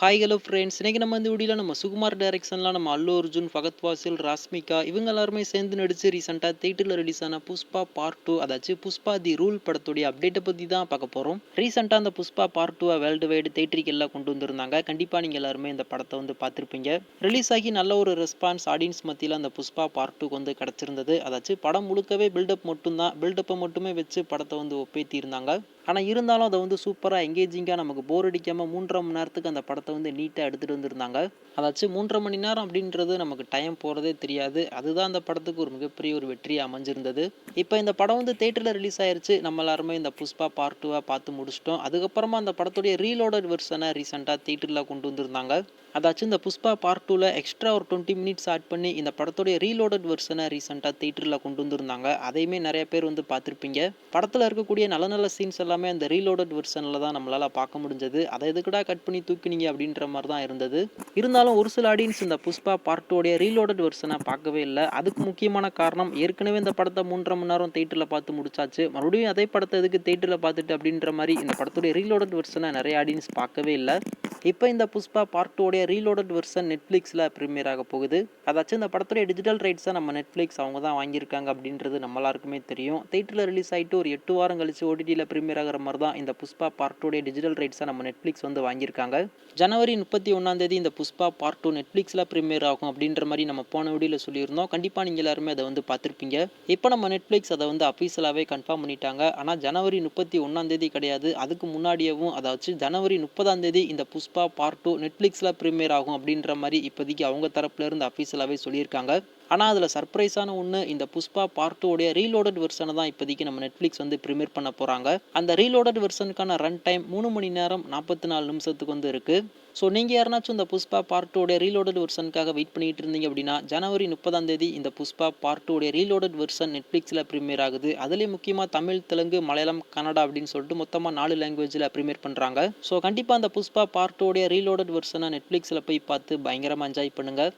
Hi hello friends. இன்னைக்கு நம்ம இந்த வீடியோல நம்ம சுகுமார் டைரக்ஷன்ல நம்ம அல்லு அர்ஜுன், ஃபகத் ஃபாசில், ராஷ்மிகா இவங்க எல்லாருமே சேர்ந்து நடிச்சு ரீசெண்டா தியேட்டர்ல ரிலீஸ் ஆன புஷ்பா பார்ட் 2 அதாச்சு புஷ்பா தி ரூல் படத்துடைய அப்டேட்டை பத்தி தான் பார்க்க போறோம். ரீசெண்டா அந்த புஷ்பா பார்ட் 2 வேர்ல்டு வைடு தியேட்டருக்கு எல்லாம் கொண்டு வந்திருந்தாங்க. கண்டிப்பா நீங்க எல்லாருமே இந்த படத்தை வந்து பார்த்திருப்பீங்க. ரிலீஸ் ஆகி நல்ல ஒரு ரெஸ்பான்ஸ் ஆடியன்ஸ் மத்தியில அந்த புஷ்பா பார்ட் 2 வந்து கிடைச்சிருந்தது. அதாச்சு படம் முழுக்கவே பில்டப் மட்டும்தான், பில்டப்பை மட்டுமே வச்சு படத்தை வந்து ஒப்பேத்தி இருந்தாங்க. ஆனால் இருந்தாலும் அதை வந்து சூப்பராக எங்கேஜிங்காக நமக்கு போர் அடிக்காமல் 3.5 மணி நேரத்துக்கு அந்த படத்தை வந்து நீட்டாக எடுத்துகிட்டு வந்திருந்தாங்க. அதாச்சும் 3.5 மணி நேரம் அப்படின்றது நமக்கு டைம் போகிறதே தெரியாது. அதுதான் அந்த படத்துக்கு ஒரு மிகப்பெரிய ஒரு வெற்றியாக அமைஞ்சிருந்தது. இப்போ இந்த படம் வந்து தேட்டரில் ரிலீஸ் ஆயிருச்சு. நம்ம எல்லாருமே இந்த புஷ்பா பார்ட் 2 பார்த்து முடிச்சிட்டோம். அதுக்கப்புறமா அந்த படத்துடைய ரீலோடட் வெர்ஷனை ரீசெண்டாக தேட்டரில் கொண்டு வந்திருந்தாங்க. அதாச்சும் இந்த புஷ்பா பார்ட் 2ல எக்ஸ்ட்ரா ஒரு 20 மினிட்ஸ் ஆட் பண்ணி இந்த படத்துடைய ரீலோடட் வெர்ஷனை ரீசெண்டாக தேட்டரில் கொண்டு வந்திருந்தாங்க. அதையுமே நிறைய பேர் வந்து பார்த்துருப்பீங்க. படத்தில் இருக்கக்கூடிய நல்ல நல்ல சீன்ஸ் எல்லாமே அந்த ரீலோடட் வெர்ஷனில் தான் நம்மளால் பார்க்க முடிஞ்சது. அதை எதுக்குடா கட் பண்ணி தூக்கினீங்க அப்படின்ற மாதிரி தான் இருந்தது. இருந்தாலும் ஒரு சில ஆடியன்ஸ் இந்த புஷ்பா பார்ட் 2 ரீலோடட் வெர்ஷனை பார்க்கவே இல்லை. அதுக்கு முக்கியமான காரணம், ஏற்கனவே இந்த படத்தை 3.5 மணி நேரம் தேட்டரில் பார்த்து முடிச்சாச்சு, மறுபடியும் அதே படத்தை எதுக்கு தேட்டரில் பார்த்துட்டு அப்படின்ற மாதிரி இந்த படத்துடைய ரீலோடட் வெர்ஷனை நிறைய ஆடியன்ஸ் பார்க்கவே இல்லை. இப்போ இந்த புஷ்பா பார்ட் 2 ரீலோடட் வெர்ஷன் நெட்ஃப்ளிக்ஸில் ப்ரீமியர் ஆக போகுது. அதாச்சும் இந்த படத்துடைய டிஜிட்டல் ரைட்ஸை நம்ம நெட்ஃப்ளிக்ஸ் அவங்க தான் வாங்கியிருக்காங்க அப்படின்றது நம்ம எல்லாருக்குமே தெரியும். தேட்டரில் ரிலீஸ் ஆகிட்டு ஒரு 8 வாரம் கழிச்சு ஓடிடியில் ப்ரீமியர் ஆகிற மாதிரி தான் இந்த புஷ்பா பார்ட் 2 டிஜிட்டல் ரைட்ஸை நம்ம நெட்ஃப்ளிக்ஸ் வந்து வாங்கியிருக்காங்க. ஜனவரி 31 இந்த புஷ்பா பார்ட் 2 நெட்ஃப்ளிக்ஸில் ப்ரீமியர் ஆகும் அப்படின்ற மாதிரி நம்ம போன வீடியோவில் சொல்லியிருந்தோம். கண்டிப்பாக நீங்கள் எல்லாருமே அதை வந்து பார்த்துருப்பீங்க. இப்போ நம்ம நெட்ஃப்ளிக்ஸ் அதை வந்து அஃபீஷியலாகவே கன்ஃபார்ம் பண்ணிட்டாங்க. ஆனால் ஜனவரி 31 கிடையாது, அதுக்கு முன்னாடியேவும் அதாச்சும் ஜனவரி 30 இந்த புஷ்பா பார்ட் 2 நெட்ஃப்ளிக்ஸில் ப்ரீமியர் ஆகும் அப்படின்ற மாதிரி இப்போதைக்கு அவங்க தரப்புல இருந்து அஃபீஷியலாகவே சொல்லியிருக்காங்க. ஆனால் அதில் சர்ப்ரைஸான ஒன்று, இந்த புஷ்பா பார்ட் 2 ரீலோடட் வெர்ஷனை தான் இப்போதைக்கு நம்ம நெட்ஃப்ளிக்ஸ் வந்து ப்ரீமியர் பண்ண போகிறாங்க. அந்த ரீலோடட் வெர்ஷனுக்கான ரன் டைம் 3 மணி நேரம் 44 நிமிஷத்துக்கு வந்து இருக்குது. ஸோ நீங்கள் யாருனாச்சும் இந்த புஷ்பா பார்ட் 2 ரீலோடட் வெர்ஷனுக்காக வெயிட் பண்ணிட்டு இருந்தீங்க அப்படின்னா, ஜனவரி 30 இந்த புஷ்பா பார்ட் 2 ரீலோடட் வெர்ஷன் நெட்ஃப்ளிக்ஸில் ப்ரீமியர் ஆகுது. அதுலேயும் முக்கியமாக தமிழ், தெலுங்கு, மலையாளம், கன்னடா அப்படின்னு சொல்லிட்டு மொத்தமாக 4 லாங்குவேஜில் ப்ரீமியர் பண்ணுறாங்க. ஸோ கண்டிப்பாக அந்த புஷ்பா பார்ட் 2 ரீலோடட் வெர்ஷனை நெட்ஃப்ளிக்ஸில் போய் பார்த்து பயங்கரமாக என்ஜாய் பண்ணுங்கள்.